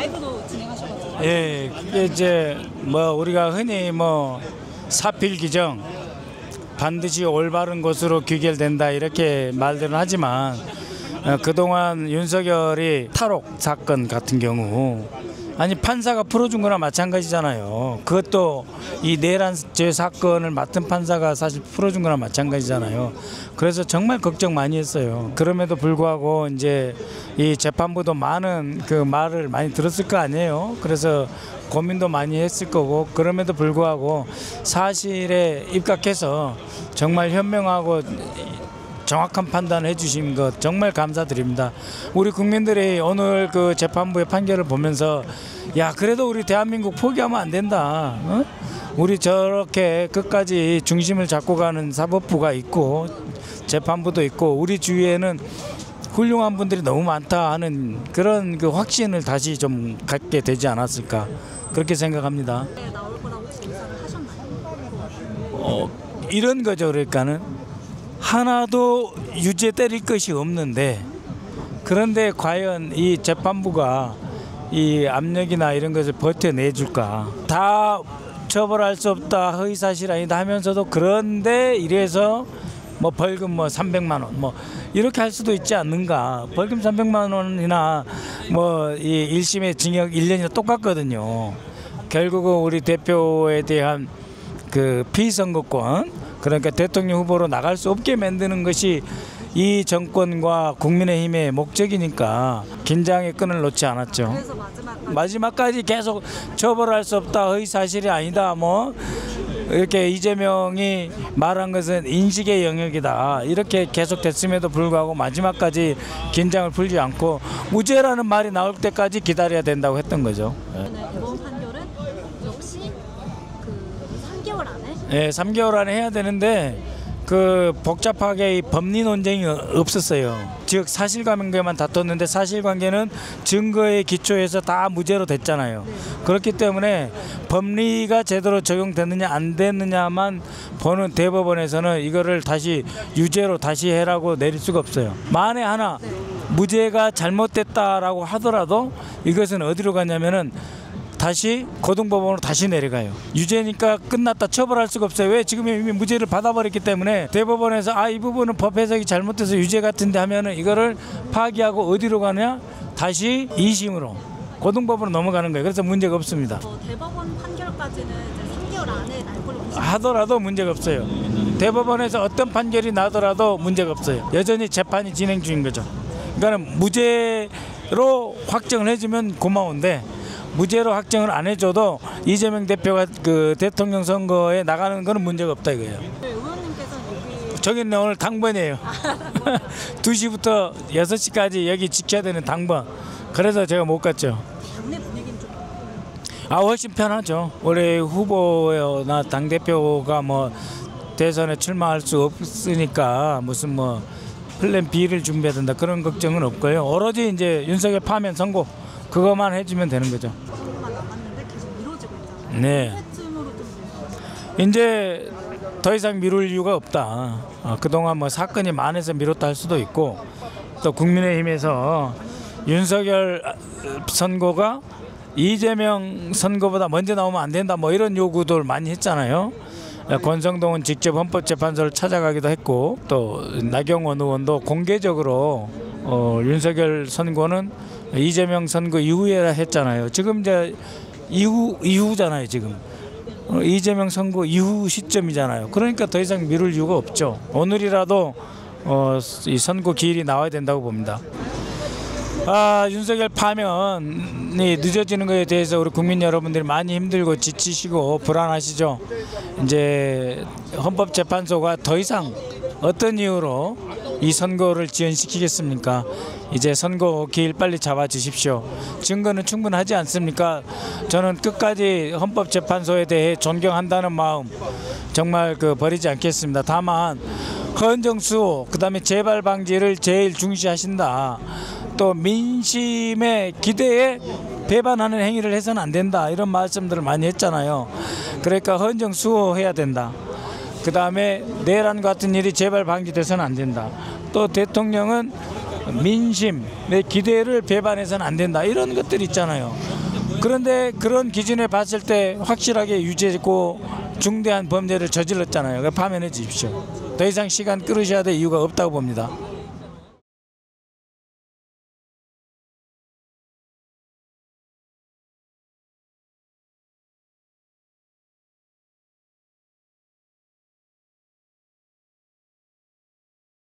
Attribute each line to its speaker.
Speaker 1: 라이브도 진행하셔가지고.
Speaker 2: 예, 그게 이제 뭐 우리가 흔히 뭐 사필 규정 반드시 올바른 것으로 귀결된다 이렇게 말들은 하지만 그동안 윤석열이 탈옥 사건 같은 경우 아니 판사가 풀어준 거나 마찬가지잖아요. 그것도 이 내란죄 사건을 맡은 판사가 사실 풀어준 거나 마찬가지잖아요. 그래서 정말 걱정 많이 했어요. 그럼에도 불구하고 이제 이 재판부도 많은 그 말을 많이 들었을 거 아니에요. 그래서 고민도 많이 했을 거고 그럼에도 불구하고 사실에 입각해서 정말 현명하고 정확한 판단을 해주신 것 정말 감사드립니다. 우리 국민들이 오늘 그 재판부의 판결을 보면서 야 그래도 우리 대한민국 포기하면 안 된다. 어? 우리 저렇게 끝까지 중심을 잡고 가는 사법부가 있고 재판부도 있고 우리 주위에는 훌륭한 분들이 너무 많다 하는 그런 그 확신을 다시 좀 갖게 되지 않았을까 그렇게 생각합니다.
Speaker 1: 네, 나올 거라고 예상을 하셨나요?
Speaker 2: 이런 거죠. 그러니까는 하나도 유죄 때릴 것이 없는데 그런데 과연 이 재판부가 이 압력이나 이런 것을 버텨내줄까. 다 처벌할 수 없다 허위사실 아니다 하면서도 그런데 이래서 뭐 벌금 뭐 300만 원 뭐 이렇게 할 수도 있지 않는가. 벌금 300만 원이나 뭐 이 1심의 징역 1년이나 똑같거든요. 결국은 우리 대표에 대한 그 피선거권 그러니까 대통령 후보로 나갈 수 없게 만드는 것이 이 정권과 국민의힘의 목적이니까 긴장의 끈을 놓지 않았죠.
Speaker 1: 그래서
Speaker 2: 마지막까지 계속 처벌할 수 없다 허위사실이 아니다 뭐 이렇게 이재명이 말한 것은 인식의 영역이다 이렇게 계속 됐음에도 불구하고 마지막까지 긴장을 풀지 않고 무죄라는 말이 나올 때까지 기다려야 된다고 했던 거죠.
Speaker 1: 이번 판결은 역시 그 3개월 안에?
Speaker 2: 네, 3개월 안에 해야 되는데 그 복잡하게 이 법리 논쟁이 없었어요. 즉 사실관계만 다퉜는데 사실관계는 증거에 기초해서 다 무죄로 됐잖아요. 그렇기 때문에 법리가 제대로 적용됐느냐 안 됐느냐만 보는 대법원에서는 이거를 다시 유죄로 다시 해라고 내릴 수가 없어요. 만에 하나 무죄가 잘못됐다라고 하더라도 이것은 어디로 가냐면은 다시 고등법원으로 다시 내려가요. 유죄니까 끝났다 처벌할 수가 없어요. 왜? 지금 이미 무죄를 받아버렸기 때문에 대법원에서 아 이 부분은 법 해석이 잘못돼서 유죄 같은데 하면은 이거를 파기하고 어디로 가냐? 다시 2심으로 고등법원으로 넘어가는 거예요. 그래서 문제가 없습니다.
Speaker 1: 대법원 판결까지는 이제 3개월 안에 날 걸로 보시면
Speaker 2: 하더라도 문제가 없어요. 대법원에서 어떤 판결이 나더라도 문제가 없어요. 여전히 재판이 진행 중인 거죠. 그러니까 무죄로 확정을 해주면 고마운데 무죄로 확정을 안 해줘도 이재명 대표가 그 대통령 선거에 나가는 거는 문제가 없다 이거예요.
Speaker 1: 의원님께서 여기
Speaker 2: 저기는 오늘 당번이에요. 2시부터 6시까지 여기 지켜야 되는 당번. 그래서 제가 못 갔죠.
Speaker 1: 당내 분위기는 좀
Speaker 2: 훨씬 편하죠. 올해 후보나 당대표가 뭐 대선에 출마할 수 없으니까 무슨 뭐 플랜 B를 준비해야 된다 그런 걱정은 없고요. 오로지 이제 윤석열 파면 선고 그것만 해주면 되는 거죠.
Speaker 1: 선거가 남았는데 계속 미뤄지고 있잖아요.
Speaker 2: 네.
Speaker 1: 언제쯤으로 좀
Speaker 2: 이제 더 이상 미룰 이유가 없다. 그동안 뭐 사건이 많아서 미뤘다 할 수도 있고 또 국민의힘에서 윤석열 선거가 이재명 선거보다 먼저 나오면 안 된다 뭐 이런 요구들 많이 했잖아요. 권성동은 직접 헌법재판소를 찾아가기도 했고 또 나경원 의원도 공개적으로 윤석열 선거는 이재명 선거 이후에 했잖아요. 지금 이제 이후잖아요. 지금 이재명 선거 이후 시점이잖아요. 그러니까 더 이상 미룰 이유가 없죠. 오늘이라도 이 선거 기일이 나와야 된다고 봅니다. 윤석열 파면이 늦어지는 것에 대해서 우리 국민 여러분들이 많이 힘들고 지치시고 불안하시죠. 이제 헌법재판소가 더 이상 어떤 이유로 이 선거를 지연시키겠습니까? 이제 선거 기일 빨리 잡아 주십시오. 증거는 충분하지 않습니까? 저는 끝까지 헌법재판소에 대해 존경한다는 마음 정말 버리지 않겠습니다. 다만 헌정수호 그다음에 재발 방지를 제일 중시하신다. 또 민심의 기대에 배반하는 행위를 해서는 안 된다. 이런 말씀들을 많이 했잖아요. 그러니까 헌정수호해야 된다. 그 다음에 내란 같은 일이 재발 방지돼서는 안 된다. 또 대통령은 민심의 기대를 배반해서는 안 된다. 이런 것들이 있잖아요. 그런데 그런 기준에 봤을 때 확실하게 유죄고 중대한 범죄를 저질렀잖아요. 파면해 주십시오. 더 이상 시간 끌으셔야 될 이유가 없다고 봅니다.